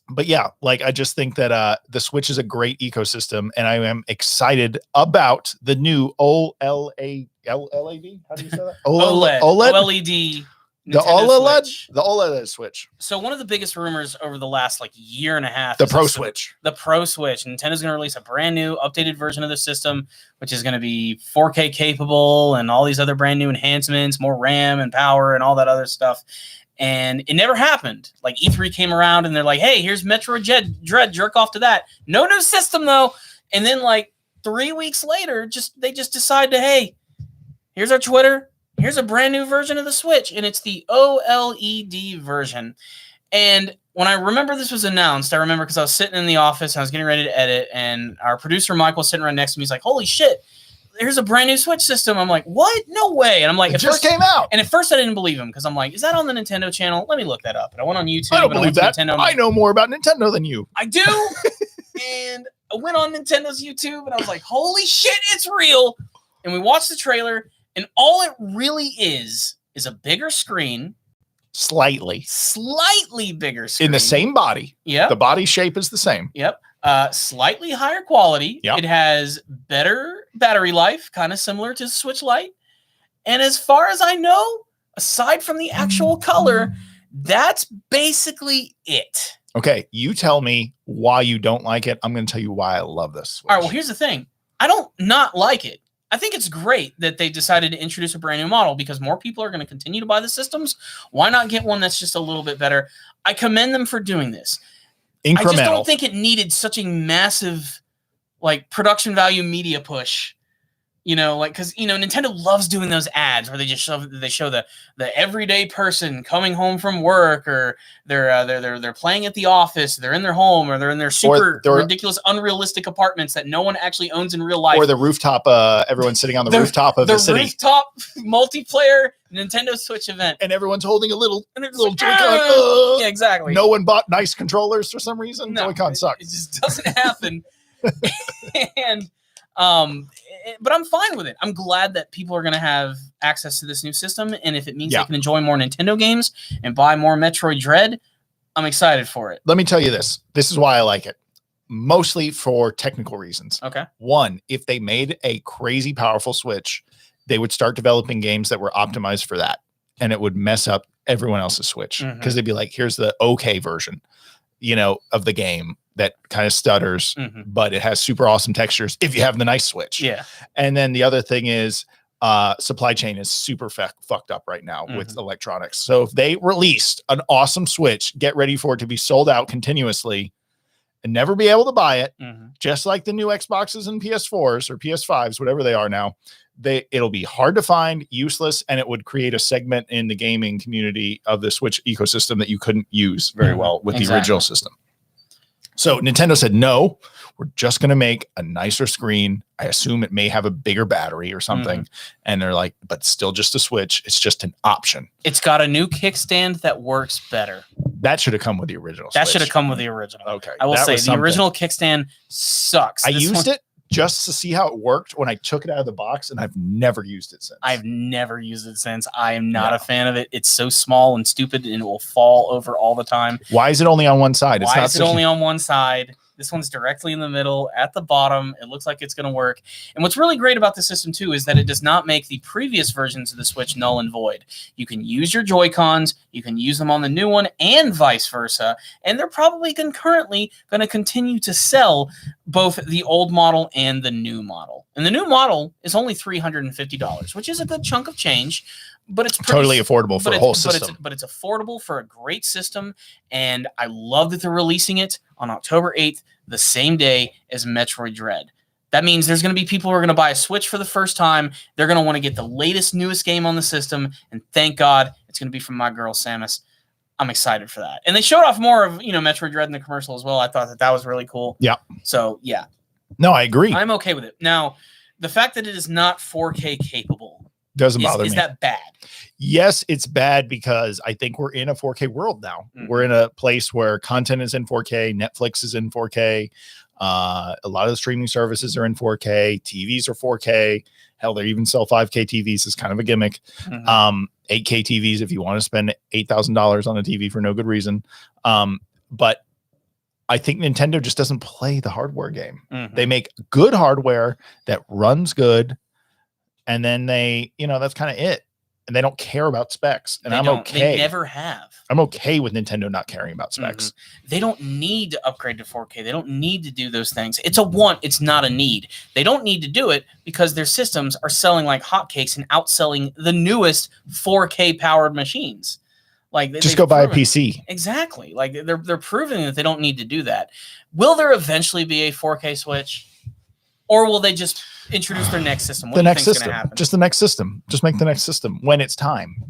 But yeah, like I just think that the Switch is a great ecosystem, and I am excited about the new OLED. How do you say that? OLED. OLED. The OLED, the OLED Switch. So one of the biggest rumors over the last like year and a half, the Pro Switch. The Pro Switch. Nintendo's going to release a brand new, updated version of the system, which is going to be 4K capable and all these other brand new enhancements, more RAM and power and all that other stuff. And it never happened. Like E3 came around and they're like, "Hey, here's Metroid Dread. Jerk off to that. No new system though." And then like 3 weeks later, they just decide to, "Hey, here's our Twitter. Here's a brand new version of the Switch, and it's the OLED version." And when I remember this was announced, I remember because I was sitting in the office and I was getting ready to edit, and our producer Michael was sitting right next to me. He's like, "Holy shit, here's a brand new Switch system." I'm like, "What? No way!" And I'm like, "It just came out." And at first I didn't believe him because I'm like, "Is that on the Nintendo channel? Let me look that up." And I went on YouTube. I don't believe that. I know more about Nintendo than you. I do. And I went on Nintendo's YouTube, and I was like, "Holy shit, it's real!" And we watched the trailer. And all it really is a bigger screen. Slightly bigger screen. In the same body. Yeah. The body shape is the same. Yep. Slightly higher quality. Yep. It has better battery life, kind of similar to Switch Lite. And as far as I know, aside from the actual color, that's basically it. Okay. You tell me why you don't like it. I'm going to tell you why I love this Switch. All right. Well, here's the thing. I don't not like it. I think it's great that they decided to introduce a brand new model because more people are going to continue to buy the systems. Why not get one that's just a little bit better? I commend them for doing this. Incremental. I just don't think it needed such a massive, like, production value media push. You know, like, because, you know, Nintendo loves doing those ads where they show the everyday person coming home from work, or they're playing at the office, they're in their home, or they're in their super ridiculous, unrealistic apartments that no one actually owns in real life, or the rooftop. Everyone's sitting on the rooftop of the city. The rooftop multiplayer Nintendo Switch event, and everyone's holding a little Joy-Con. Yeah, exactly. No one bought nice controllers for some reason. No, Joy-Con sucks. It just doesn't happen. And but I'm fine with it. I'm glad that people are going to have access to this new system, and if it means they can enjoy more Nintendo games and buy more Metroid Dread, I'm excited for it. Let me tell you this. This is why I like it. Mostly for technical reasons. Okay. One, if they made a crazy powerful Switch, they would start developing games that were optimized for that, and it would mess up everyone else's Switch because they'd be like, here's the okay version, you know, of the game that kind of stutters, but it has super awesome textures if you have the nice Switch. Yeah. And then the other thing is supply chain is super fucked up right now with electronics. So if they released an awesome Switch, get ready for it to be sold out continuously and never be able to buy it, just like the new Xboxes and PS4s or PS5s, whatever they are now. It'll be hard to find, useless, and it would create a segment in the gaming community of the Switch ecosystem that you couldn't use very well with the original system. So Nintendo said, no, we're just going to make a nicer screen. I assume it may have a bigger battery or something. And they're like, but still just a Switch. It's just an option. It's got a new kickstand that works better. That should have come with the original That should have come with the original. Okay. I will say the original kickstand sucks. I used it just to see how it worked when I took it out of the box, and I've never used it since. I've never used it since. I am not a fan of it. It's so small and stupid, and it will fall over all the time. Why is it only on one side? Why is it only on one side? This one's directly in the middle at the bottom. It looks like it's going to work. And what's really great about the system, too, is that it does not make the previous versions of the Switch null and void. You can use your Joy-Cons. You can use them on the new one and vice versa. And they're probably concurrently going to continue to sell both the old model and the new model. And the new model is only $350, which is a good chunk of change. But it's totally affordable for the whole system. But it's affordable for a great system, and I love that they're releasing it on October 8th, the same day as Metroid Dread. That means there's going to be people who are going to buy a Switch for the first time. They're going to want to get the latest, newest game on the system, and thank God it's going to be from my girl Samus. I'm excited for that. And they showed off more of, Metroid Dread in the commercial as well. I thought that was really cool. Yeah. So, yeah. No, I agree. I'm okay with it. Now, the fact that it is not 4K capable doesn't bother me. Is that bad? Yes, it's bad because I think we're in a 4K world now. We're in a place where content is in 4K, Netflix is in 4K, a lot of the streaming services are in 4K, TVs are 4K. Hell, they even sell 5K TVs. It's kind of a gimmick. 8K TVs if you want to spend $8,000 on a TV for no good reason. But I think Nintendo just doesn't play the hardware game. They make good hardware that runs good, and then that's kind of it. And they don't care about specs. And I'm okay. They never have. I'm okay with Nintendo not caring about specs. They don't need to upgrade to 4K. They don't need to do those things. It's a want. It's not a need. They don't need to do it because their systems are selling like hotcakes and outselling the newest 4K powered machines. Like just go buy a PC. Exactly. Like they're proving that they don't need to do that. Will there eventually be a 4K Switch, or will they just introduce their next system? What do you think is going to happen? Just the next system. Just make the next system when it's time.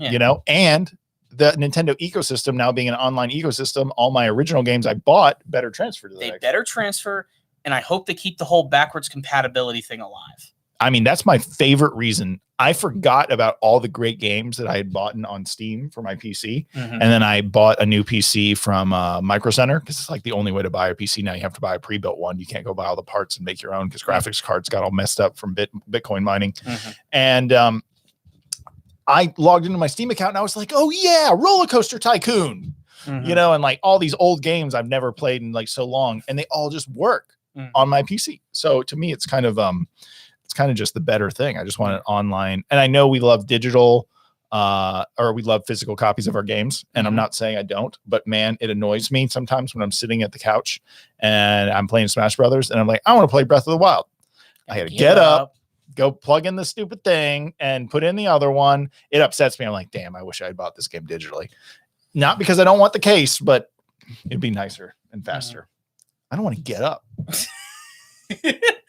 And the Nintendo ecosystem now being an online ecosystem, all my original games I bought better transfer to the next. Better transfer, and I hope they keep the whole backwards compatibility thing alive. I mean, that's my favorite reason. I forgot about all the great games that I had bought on Steam for my PC. And then I bought a new PC from Micro Center because it's like the only way to buy a PC now. You have to buy a pre-built one. You can't go buy all the parts and make your own because graphics cards got all messed up from Bitcoin mining. And I logged into my Steam account and I was like, oh yeah, Roller Coaster Tycoon, and like all these old games I've never played in like so long, and they all just work on my PC. So to me, it's kind of just the better thing. I just want it online. And I know we love digital or we love physical copies of our games. And I'm not saying I don't, but man, it annoys me sometimes when I'm sitting at the couch and I'm playing Smash Brothers and I'm like, I want to play Breath of the Wild. I got to get up, go plug in the stupid thing and put in the other one. It upsets me. I'm like, damn, I wish I had bought this game digitally. Not because I don't want the case, but it'd be nicer and faster. I don't want to get up.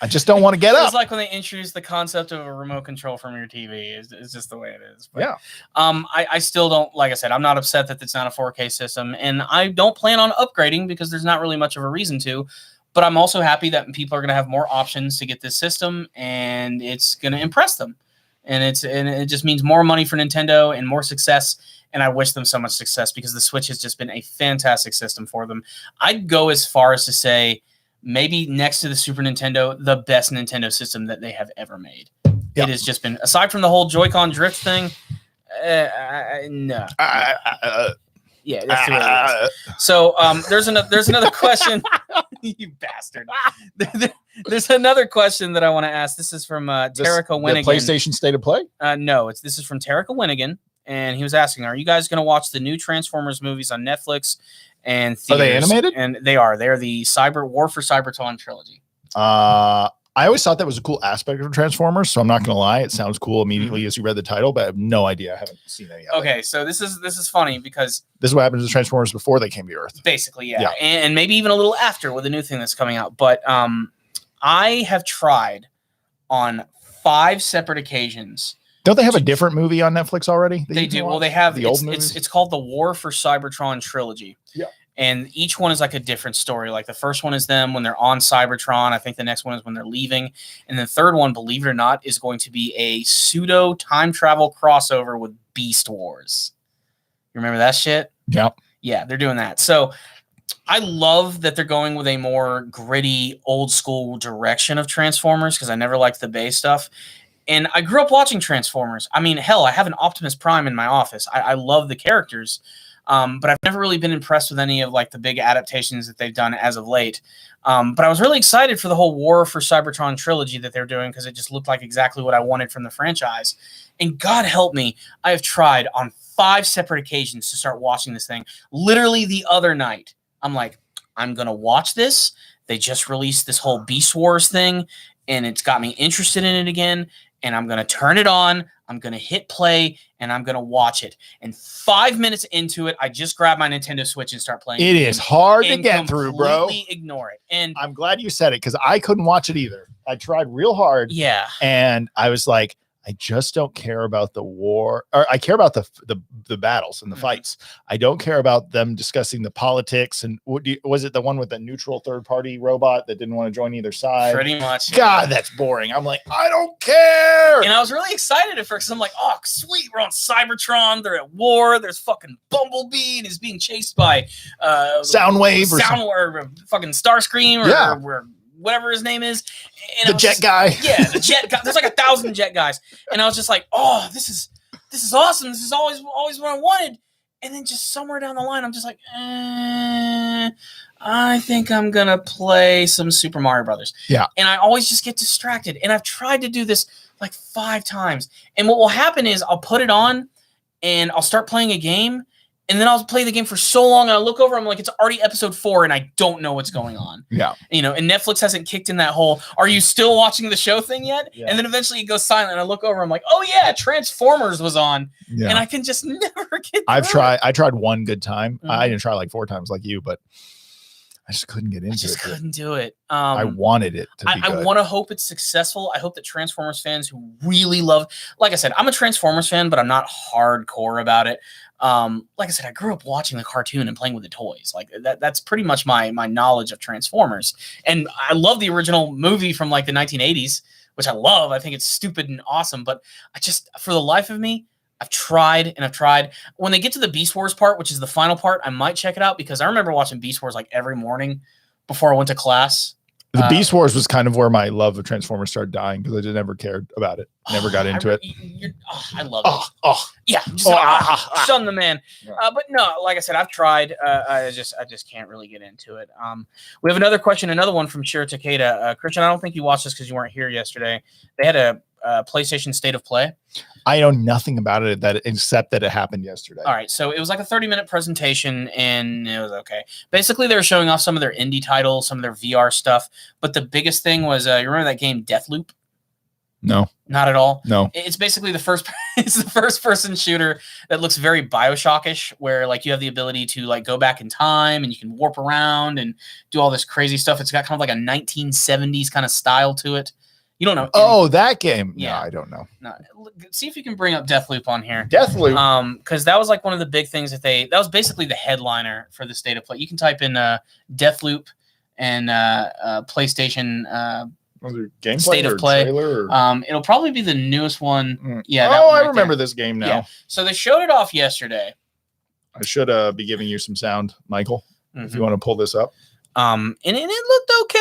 I just don't want to get up. It's like when they introduced the concept of a remote control from your TV. It's just the way it is. But, yeah. I still don't, like I said, I'm not upset that it's not a 4K system, and I don't plan on upgrading because there's not really much of a reason to. But I'm also happy that people are going to have more options to get this system, and it's going to impress them. And it just means more money for Nintendo and more success. And I wish them so much success because the Switch has just been a fantastic system for them. I'd go as far as to say, maybe next to the Super Nintendo, the best Nintendo system that they have ever made. It has just been, aside from the whole Joy-Con drift thing, no. Yeah, that's the way it is. So there's another question. You bastard. There's another question that I want to ask. This is from Tarek Winigan. The PlayStation State of Play? No, this is from Tarek Winigan, and he was asking, are you guys going to watch the new Transformers movies on Netflix and theaters? Are they animated? And they are. They're the War for Cybertron trilogy. I always thought that was a cool aspect of Transformers, so I'm not going to lie. It sounds cool immediately as you read the title, but I have no idea. I haven't seen any of it. Okay, so this is funny because this is what happens to Transformers before they came to Earth. Basically, yeah. And maybe even a little after with the new thing that's coming out. But I have tried on 5 separate occasions. Don't they have a different movie on Netflix already? They do. Well, they have the old movies. It's called the War for Cybertron trilogy. Yeah. And each one is like a different story. Like the first one is them when they're on Cybertron. I think the next one is when they're leaving. And the third one, believe it or not, is going to be a pseudo time travel crossover with Beast Wars. You remember that shit? Yeah. Yeah, they're doing that. So I love that they're going with a more gritty, old school direction of Transformers because I never liked the Bay stuff. And I grew up watching Transformers. I mean, hell, I have an Optimus Prime in my office. I love the characters. But I've never really been impressed with any of like the big adaptations that they've done as of late. But I was really excited for the whole War for Cybertron trilogy that they're doing because it just looked like exactly what I wanted from the franchise. And God help me, I have tried on 5 separate occasions to start watching this thing. Literally the other night, I'm like, I'm going to watch this. They just released this whole Beast Wars thing, and it's got me interested in it again. And I'm going to turn it on. I'm going to hit play, and I'm going to watch it. And 5 minutes into it, I just grab my Nintendo Switch and start playing. It is hard to get through, bro. Completely ignore it. And I'm glad you said it because I couldn't watch it either. I tried real hard. Yeah. And I was like, I just don't care about the war. Or I care about the battles and the fights. I don't care about them discussing the politics. And was it the one with the neutral third party robot that didn't want to join either side? Pretty much. God, that's boring. I'm like, I don't care. And I was really excited at first. I'm like, oh, sweet. We're on Cybertron. They're at war. There's fucking Bumblebee and he's being chased by Soundwave or fucking Starscream or whatever his name is. And the jet guy. Yeah, the jet guy. There's like 1,000 jet guys. And I was just like, oh, this is awesome. This is always what I wanted. And then just somewhere down the line, I'm just like, I think I'm going to play some Super Mario Brothers. Yeah. And I always just get distracted. And I've tried to do this like 5 times. And what will happen is I'll put it on and I'll start playing a game. And then I'll play the game for so long, and I look over, I'm like, it's already episode 4, and I don't know what's going on. Yeah. And Netflix hasn't kicked in that whole, are you still watching the show thing yet? Yeah. And then eventually it goes silent, and I look over, I'm like, oh yeah, Transformers was on. Yeah. And I can just never get I tried one good time. Mm-hmm. I didn't try like 4 times like you, but I just couldn't get into it. I just couldn't do it. I wanted it to be good. I want to hope it's successful. I hope that Transformers fans who really love, like I said, I'm a Transformers fan, but I'm not hardcore about it. Like I said, I grew up watching the cartoon and playing with the toys. Like that's pretty much my knowledge of Transformers. And I love the original movie from like the 1980s, which I love. I think it's stupid and awesome, but I just, for the life of me, I've tried. When they get to the Beast Wars part, which is the final part, I might check it out because I remember watching Beast Wars like every morning before I went to class. The Beast Wars was kind of where my love of Transformers started dying because I just never cared about it. Never got into it. I love it. Yeah. Shun the man. Yeah. But no, like I said, I've tried. I just can't really get into it. We have another question, another one from Shira Takeda. Christian, I don't think you watched this because you weren't here yesterday. They had a PlayStation State of Play. I know nothing about it except that it happened yesterday. All right. So it was like a 30-minute presentation and it was okay. Basically, they were showing off some of their indie titles, some of their VR stuff. But the biggest thing was, you remember that game Deathloop? No. Not at all? No. It's basically the first-person shooter that looks very Bioshock-ish, where like you have the ability to like go back in time and you can warp around and do all this crazy stuff. It's got kind of like a 1970s kind of style to it. You don't know. Oh, that game. Yeah. No, I don't know. No. See if you can bring up Deathloop on here. Deathloop. Because that was like one of the big things that was basically the headliner for the State of Play. You can type in Deathloop and PlayStation State of Play. It'll probably be the newest one. Yeah. I remember this game now. Yeah. So they showed it off yesterday. I should be giving you some sound, Michael, if you want to pull this up. And it looked okay.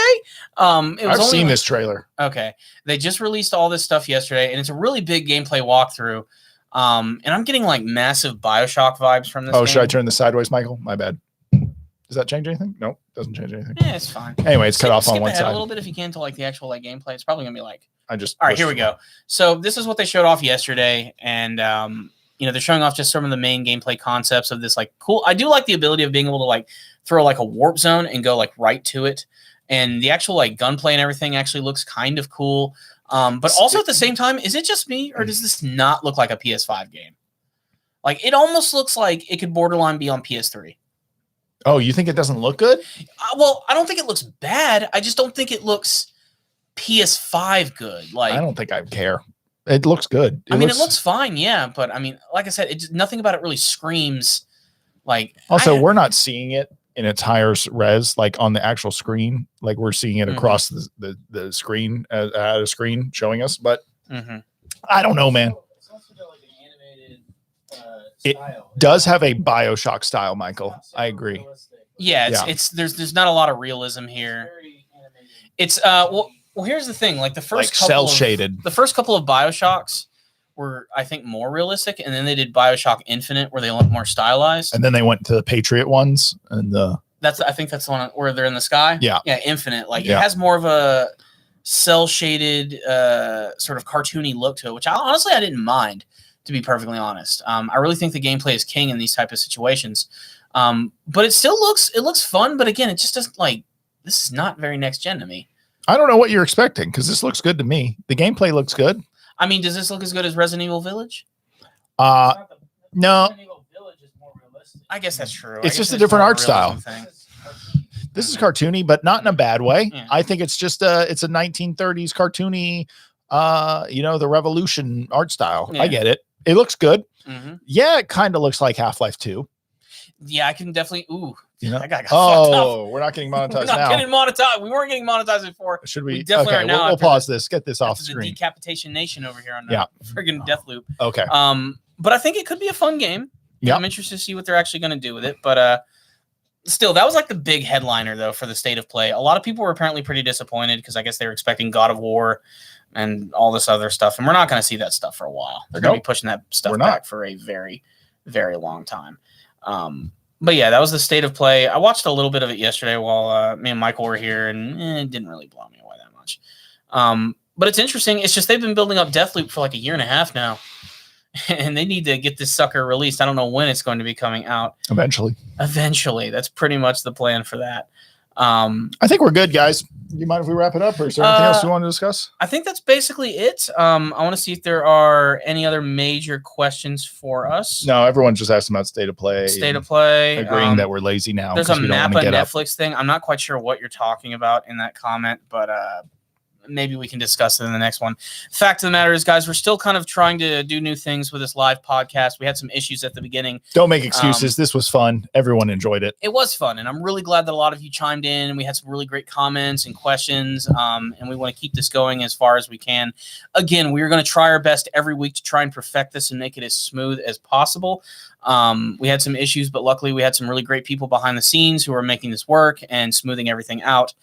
I've seen this trailer. Okay. They just released all this stuff yesterday, and it's a really big gameplay walkthrough. And I'm getting like massive Bioshock vibes from this game. Should I turn this sideways, Michael? My bad. Does that change anything? Nope, doesn't change anything. Yeah, it's fine. Anyway, it's cut off on one side. A little bit if you can to like the actual like gameplay. It's probably gonna be like. All right, here we go. So this is what they showed off yesterday, and they're showing off just some of the main gameplay concepts of this like cool. I do like the ability of being able to like throw like a warp zone and go like right to it. And the actual like gunplay and everything actually looks kind of cool. But also at the same time, is it just me or does this not look like a PS5 game? Like it almost looks like it could borderline be on PS3. Oh, you think it doesn't look good? Well, I don't think it looks bad. I just don't think it looks PS5 good. Like I don't think I care. It looks good. It looks fine, yeah. But I mean, like I said, nothing about it really screams like. Also, we're not seeing it in its higher res, like on the actual screen, like we're seeing it across the screen at a screen showing us. But I don't know, man. It's also got like an animated style. It does have a Bioshock style, Michael. I agree. Yeah, it's there's not a lot of realism here. It's well, here's the thing. Like the first couple cell shaded. The first couple of Bioshocks were, I think, more realistic, and then they did Bioshock Infinite, where they look more stylized. And then they went to the Patriot ones, and I think that's the one where they're in the sky. Yeah, Infinite. Like it has more of a cell shaded, sort of cartoony look to it, which I didn't mind, to be perfectly honest. I really think the gameplay is king in these type of situations. But it still looks fun. But again, it just doesn't like. This is not very next gen to me. I don't know what you're expecting because this looks good to me. The gameplay looks good. I mean, does this look as good as Resident Evil Village? No. Resident Evil Village is more realistic. I guess that's true. It's just a different art style. This is cartoony, but not in a bad way. Yeah. I think it's just it's a 1930s cartoony, the Revolution art style. Yeah. I get it. It looks good. Mm-hmm. Yeah, it kind of looks like Half-Life 2. Yeah, I can definitely. Ooh, I got we're not getting monetized we're not now. Getting monetized. We weren't getting monetized before. Should we? Definitely are now. We'll pause this. Get this off screen. The Decapitation Nation over here on friggin' Deathloop. Okay. But I think it could be a fun game. Yeah, I'm interested to see what they're actually going to do with it. But still, that was like the big headliner though for the State of Play. A lot of people were apparently pretty disappointed because I guess they were expecting God of War and all this other stuff, and we're not going to see that stuff for a while. They're going to be pushing that stuff back for a very, very long time. But yeah, that was the state of play. I watched a little bit of it yesterday while me and Michael were here, and it didn't really blow me away that much. But it's interesting. It's just they've been building up Deathloop for like a year and a half now, and they need to get this sucker released. I don't know when it's going to be coming out. Eventually. That's pretty much the plan for that. I think we're good, guys. Do you mind if we wrap it up, or is there anything else you want to discuss? I think that's basically it. I want to see if there are any other major questions for us. No, everyone's just asking about state of play. Agreeing that we're lazy now. There's a map on Netflix thing. I'm not quite sure what you're talking about in that comment, but maybe we can discuss it in the next one. Fact of the matter is, guys, we're still kind of trying to do new things with this live podcast. We had some issues at the beginning. Don't make excuses. This was fun. Everyone enjoyed it. It was fun, and I'm really glad that a lot of you chimed in, and we had some really great comments and questions, and we want to keep this going as far as we can. Again, we're going to try our best every week to try and perfect this and make it as smooth as possible. We had some issues, but luckily we had some really great people behind the scenes who are making this work and smoothing everything out.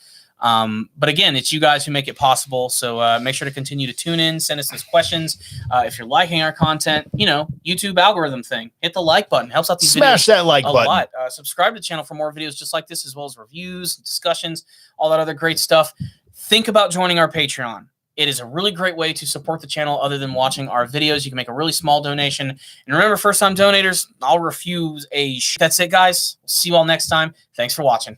But again, it's you guys who make it possible. So make sure to continue to tune in, send us those questions. If you're liking our content, YouTube algorithm thing, hit the like button. Helps out these videos. Smash that like button. Lot. Subscribe to the channel for more videos just like this, as well as reviews, discussions, all that other great stuff. Think about joining our Patreon. It is a really great way to support the channel other than watching our videos. You can make a really small donation. And remember, first-time donators, I'll refuse a That's it, guys. See you all next time. Thanks for watching.